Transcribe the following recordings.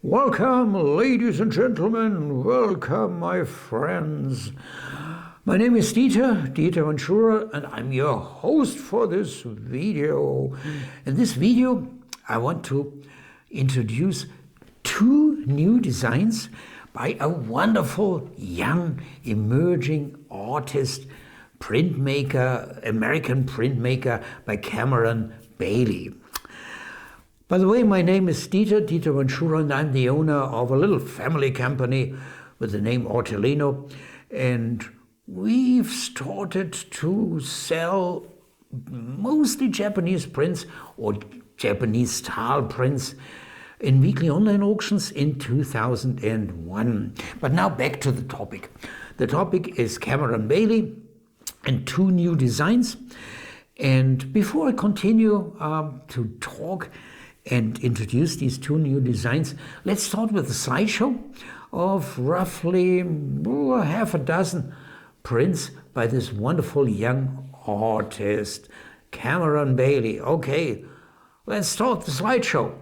Welcome, ladies and gentlemen. Welcome, my friends. My name is Dieter Ventura, and I'm your host for this video. In this video, I want to introduce two new designs by a wonderful young emerging artist, printmaker, American printmaker by Cameron Bailey. By the way, my name is Dieter Ventura, and I'm the owner of a little family company with the name Artelino. And we've started to sell mostly Japanese prints or Japanese style prints in weekly online auctions in 2001. But now back to the topic. The topic is Cameron Bailey and two new designs. And before I continue to talk and introduce these two new designs, let's start with a slideshow of roughly half a dozen prints by this wonderful young artist, Cameron Bailey. Okay, let's start the slideshow.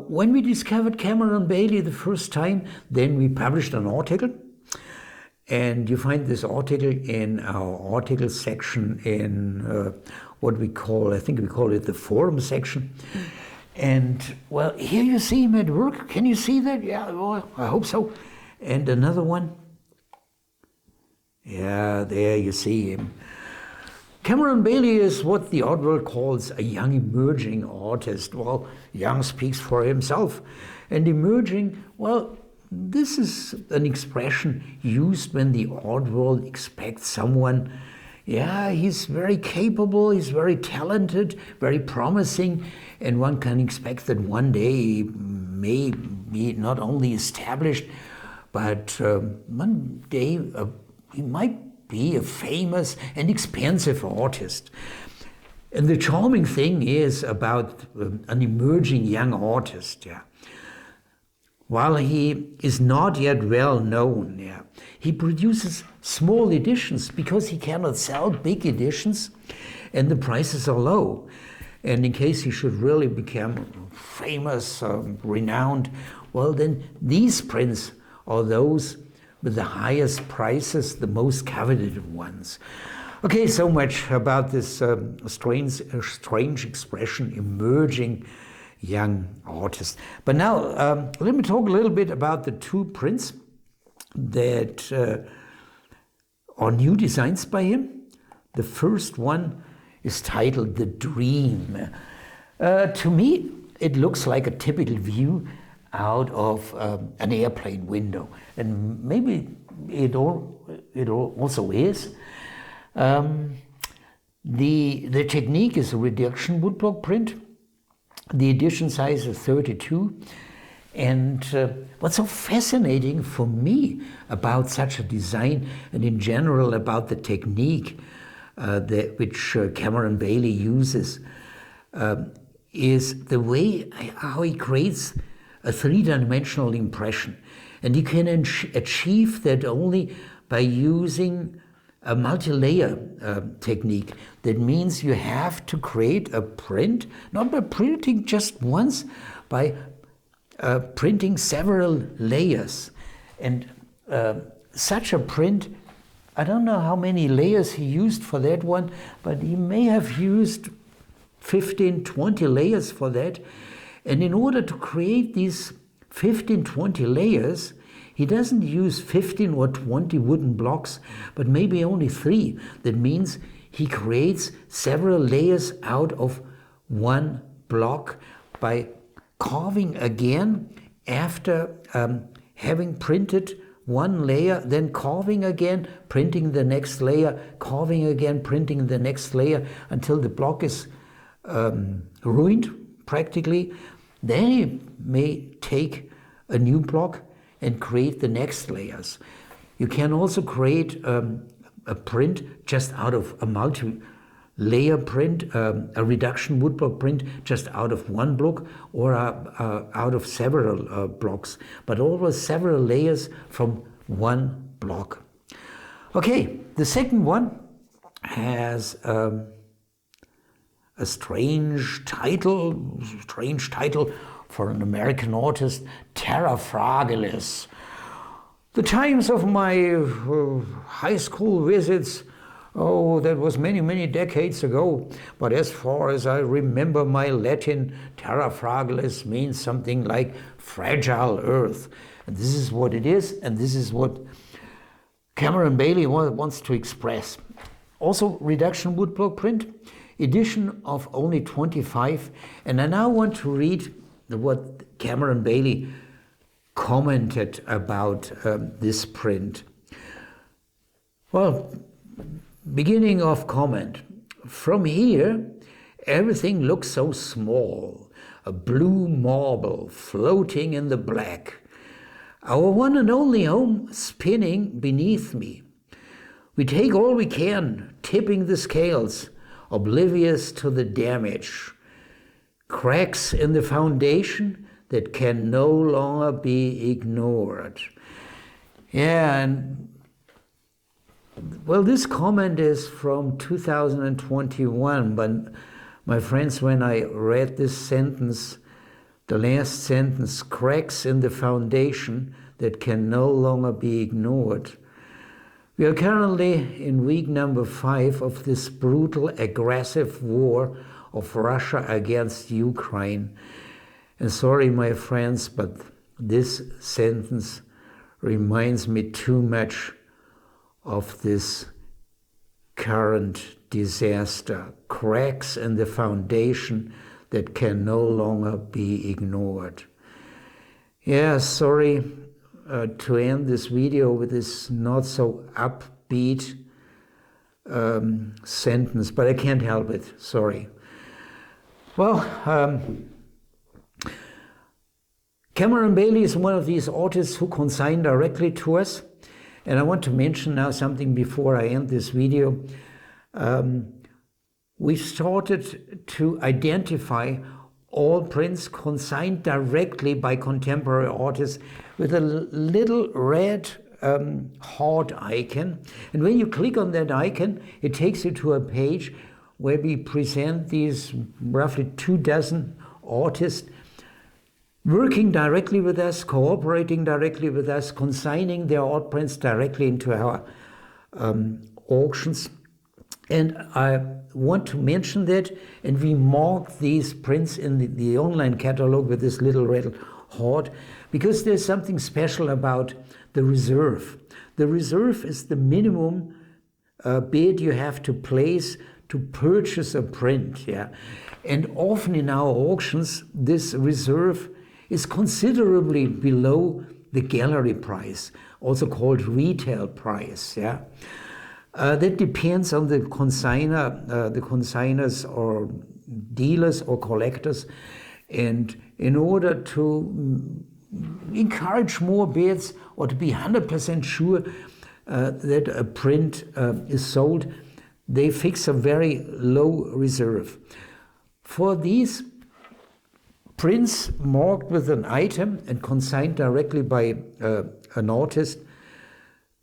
When we discovered Cameron Bailey the first time, then we published an article. And you find this article in our article section in what we call, I think we call it the forum section. And well, here you see him at work. Can you see that? Yeah, well, I hope so. And another one. Yeah, there you see him. Cameron Bailey is what the art world calls a young emerging artist. Well, young speaks for himself. And emerging, well, this is an expression used when the art world expects someone, yeah, he's very capable, he's very talented, very promising, and one can expect that one day he may be not only established, but one day he might be a famous and expensive artist. And the charming thing is about an emerging young artist, yeah. While he is not yet well known, yeah, he produces small editions because he cannot sell big editions and the prices are low. And in case he should really become famous, renowned, well, then these prints are those with the highest prices, the most coveted ones. Okay, so much about this strange expression, emerging young artist. But now, let me talk a little bit about the two prints that are new designs by him. The first one is titled The Dream. To me, it looks like a typical view out of an airplane window, and maybe it also is. The technique is a reduction woodblock print. The edition size is 32, and what's so fascinating for me about such a design, and in general about the technique which Cameron Bailey uses, is the way how he creates a three-dimensional impression. And you can achieve that only by using a multi-layer technique. That means you have to create a print, not by printing just once, by printing several layers. And such a print, I don't know how many layers he used for that one, but he may have used 15, 20 layers for that. And in order to create these 15, 20 layers, he doesn't use 15 or 20 wooden blocks, but maybe only 3. That means he creates several layers out of one block by carving again after having printed one layer, then carving again, printing the next layer, carving again, printing the next layer, until the block is ruined practically. Then he may take a new block and create the next layers. You can also create a print just out of a multi-layer print, a reduction woodblock print just out of one block or out of several blocks, but always several layers from one block. Okay, the second one has a strange title for an American artist, Terra Fragilis. The times of my high school visits, oh, that was many, many decades ago. But as far as I remember my Latin, Terra Fragilis means something like fragile earth. And this is what it is, and this is what Cameron Bailey wants to express. Also, reduction woodblock print, edition of only 25. And I now want to read what Cameron Bailey commented about this print. Well, beginning of comment. From here, everything looks so small, a blue marble floating in the black. Our one and only home spinning beneath me. We take all we can, tipping the scales, oblivious to the damage. Cracks in the foundation that can no longer be ignored. Yeah, and well, this comment is from 2021, but my friends, when I read this sentence, the last sentence, cracks in the foundation that can no longer be ignored. We are currently in week number 5 of this brutal, aggressive war of Russia against Ukraine. And sorry, my friends, but this sentence reminds me too much of this current disaster. Cracks in the foundation that can no longer be ignored. Yeah, sorry to end this video with this not so upbeat sentence, but I can't help it, sorry. Well, Cameron Bailey is one of these artists who consign directly to us. And I want to mention now something before I end this video. We started to identify all prints consigned directly by contemporary artists with a little red heart icon. And when you click on that icon, it takes you to a page where we present these roughly 24 artists working directly with us, cooperating directly with us, consigning their art prints directly into our auctions. And I want to mention that, and we mark these prints in the online catalog with this little red heart, because there's something special about the reserve. The reserve is the minimum bid you have to place to purchase a print. Yeah, and often in our auctions, this reserve is considerably below the gallery price, also called retail price. Yeah, that depends on the consigner, the consigners or dealers or collectors, and in order to encourage more bids or to be 100% sure that a print is sold, they fix a very low reserve. For these prints marked with an item and consigned directly by an artist,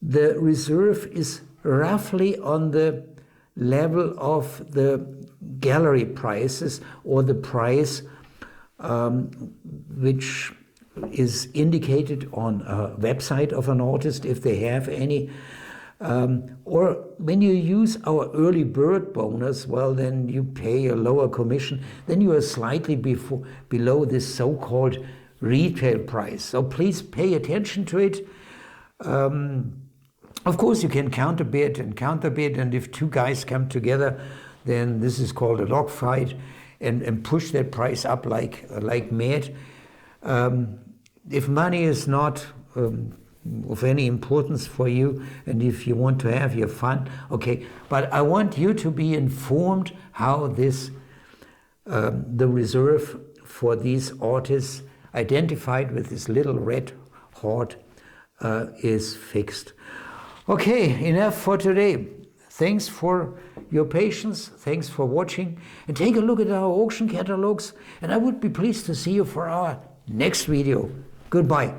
the reserve is roughly on the level of the gallery prices or the price which is indicated on a website of an artist, if they have any. Or when you use our early bird bonus, well, then you pay a lower commission. Then you are slightly below this so-called retail price. So please pay attention to it. Of course, you can counterbid, and if two guys come together, then this is called a log fight, and push that price up like mad. If money is not of any importance for you, and if you want to have your fun, okay. But I want you to be informed how this, the reserve for these artists identified with this little red heart is fixed. Okay, enough for today. Thanks for your patience. Thanks for watching. And take a look at our auction catalogs. And I would be pleased to see you for our next video. Goodbye.